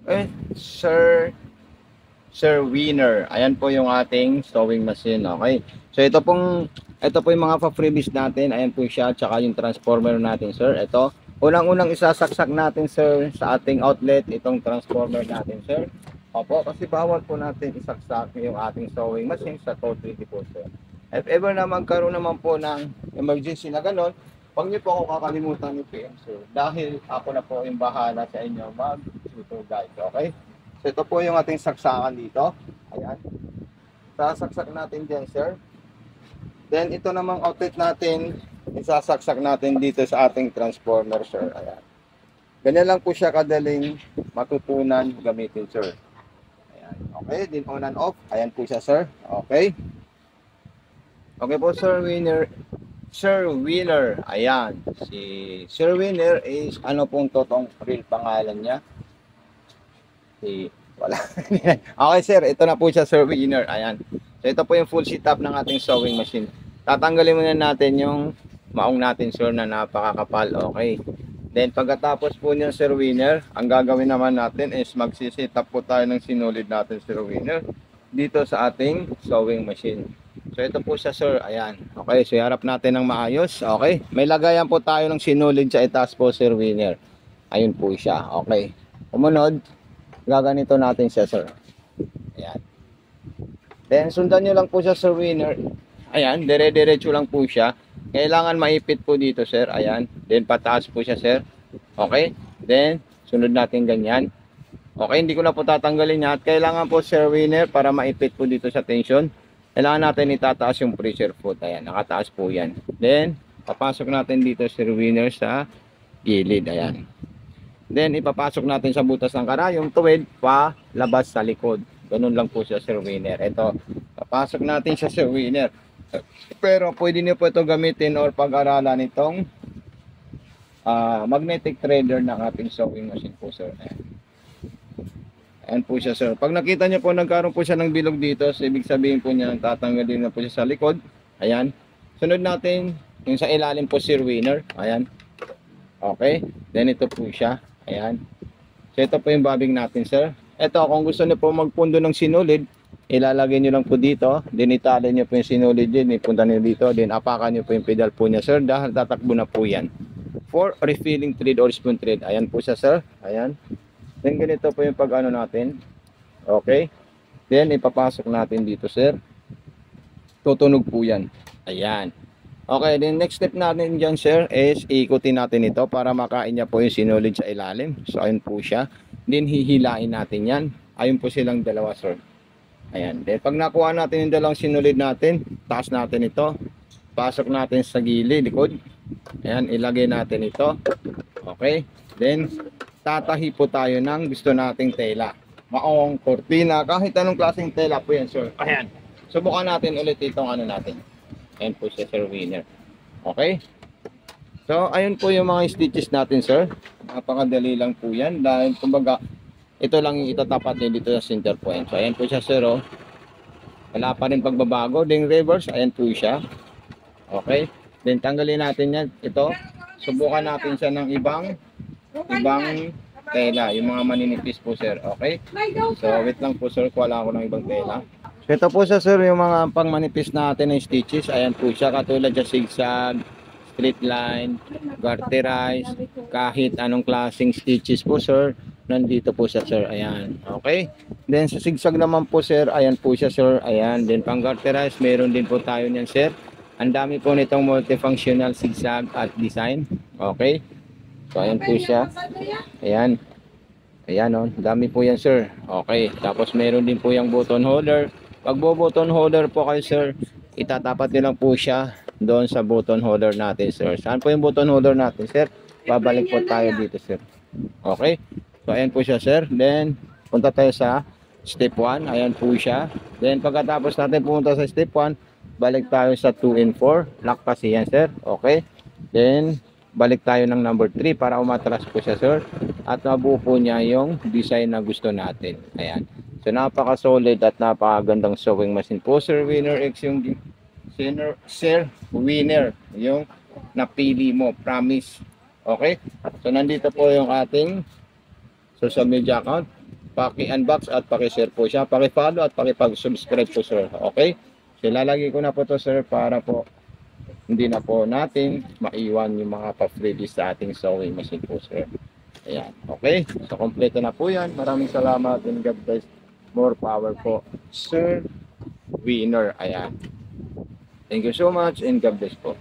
Eh, Sir Winner. Ayan po yung ating sewing machine. Okay. So ito po yung mga pa-freebies natin. Ayan po siya, tsaka yung transformer natin, sir. Ito. Unang-unang isasaksak natin, sir, sa ating outlet itong transformer natin, sir. Opo, kasi bawal po natin isaksak yung ating sewing machine sa 230 po, sir. If ever na magkaroon naman po ng emergency na ganon, huwag niyo po ako kakalimutan ni PM, sir. Dahil ako na po yung bahala sa inyo mag-tutor guide, okay? So ito po yung ating saksakan dito. Ayan. Sasaksak natin dyan, sir. Then ito namang outlet natin, isasaksak natin dito sa ating transformer, sir. Ayan. Ganyan lang po siya kadaling matutunan gamitin, sir. Ayan. Okay, din on and off. Ayan po siya, sir. Okay. Okay po, Sir Winner. Sir Winner. Ayan. Si Sir Winner is ano pong totoong real pangalan niya? Si wala. Okay, sir, ito na po siya, Sir Winner. Ayan. So ito po yung full setup ng ating sewing machine. Tatanggalin muna natin yung maong natin, sir, na napakakapal. Okay. Then pagkatapos po niyan, Sir Winner, ang gagawin naman natin is magsi-setup po tayo ng sinulid natin, Sir Winner, dito sa ating sewing machine. So ito po siya, sir. Ayan. Okay, so harap natin ng maayos. Okay. May lagayan po tayo ng sinulid sa itaas po, Sir Winner. Ayun po siya. Okay. Kumunod. Gaganito natin siya, sir. Ayan. Then sundan nyo lang po siya, Sir Winner. Ayan, dire-diretso lang po siya. Kailangan maipit po dito, sir. Ayan. Then pataas po siya, sir. Okay. Then sunod natin ganyan. Okay, hindi ko na po tatanggalin niya. At kailangan po, Sir Winner, para maipit po dito sa tension, kailangan natin itataas yung pressure foot. Ayan, nakataas po yan. Then papasok natin dito, Sir Winner, sa gilid. Ayan. Then ipapasok natin sa butas ng karayom, tuwid pa labas sa likod. Ganun lang po siya, Sir Winner. Ito, papasok natin siya, Sir Winner. Pero pwede niyo po ito gamitin or pag-aralan itong magnetic threader ng ating sewing machine po, sir. Ayan po siya, sir. Pag nakita niyo po nagkaroon po siya ng bilog dito, so ibig sabihin po niya tatanggalin na po siya sa likod. Ayan. Sunod natin yung sa ilalim po, Sir Winner. Ayan. Okay. Then ito po siya. Ayan. So ito po yung bobbing natin, sir. Ito, kung gusto niyo po magpundo ng sinulid, ilalagay niyo lang po dito. Then itali niyo po yung sinulid din. Ipunta niyo dito. Then apakan niyo po yung pedal po niya, sir. Dahil tatakbo na po yan. For refilling thread or spoon thread. Ayan po siya, sir. Ayan. Then ganito po yung pag-ano natin. Okay. Then ipapasok natin dito, sir. Tutunog po yan. Ayan. Okay, then next step natin dyan, sir, is ikutin natin ito para makain niya po yung sinulid sa ilalim. So ayun po siya. Then hihilain natin yan. Ayun po silang dalawa, sir. Ayan. Then pag nakuha natin yung dalawang sinulid natin, taas natin ito. Pasok natin sa gilid, likod. Ayan, ilagay natin ito. Okay. Then tatahi po tayo ng gusto nating tela. Maong, kortina, kahit anong klaseng tela po yan, sir. Ayan. Subukan natin ulit itong ano natin. Ayan po siya, Sir Winner. Okay. So, ayun po yung mga stitches natin, sir. Napakadali lang po yan. Dahil, kumbaga, ito lang yung itatapat din dito sa center point. So, ayan po siya, sir. Oh. Wala pa rin pagbabago. Then, reverse. Ayan po siya. Okay. Then, tanggalin natin yan. Ito. Subukan natin siya ng ibang tela, yung mga maninipis po, sir. Okay, so wait lang po, sir, kuha lang ako ng ibang tela. So ito po siya, sir, yung mga pang manipis natin ng stitches. Ayan po siya, katulad sa zigzag, straight line, garterize, kahit anong klaseng stitches po, sir, nandito po siya, sir. Ayan, okay. Then sa zigzag naman po, sir, ayan po siya, sir. Ayan, then pang garterize, meron din po tayo niyan, sir. Ang dami po nitong multifunctional zigzag at design. Okay. So, ayan po siya. Ayan. Ayan, oh. Dami po yan, sir. Okay. Tapos, meron din po yung button holder. Pag button holder po kayo, sir, itatapat nyo lang po siya doon sa button holder natin, sir. Saan po yung button holder natin, sir? Babalik po tayo dito, sir. Okay. So, ayan po siya, sir. Then, punta tayo sa step 1. Ayan po siya. Then, pagkatapos natin pumunta sa step 1, balik tayo sa 2 and 4. Lock kasi yan, sir. Okay. Then, balik tayo ng number 3 para umatras po siya, sir. At mabuo po niya yung design na gusto natin. Ayan. So, napaka-solid at napakagandang sewing machine po, Sir Winner X, yung Sir Winner, yung napili mo. Promise. Okay? So, nandito po yung ating social media account. paki-unbox at paki-share po siya, paki-follow at paki-subscribe po sir. Okay? So ilalagay ko na po to sir para po hindi na po natin maiwan yung mga pa-freebies sa ating sewing machine po sir. Ayan. Okay? So kompleto na po yan. Maraming salamat and God bless. More power po. Sir Winner. Ayan. Thank you so much and God bless po.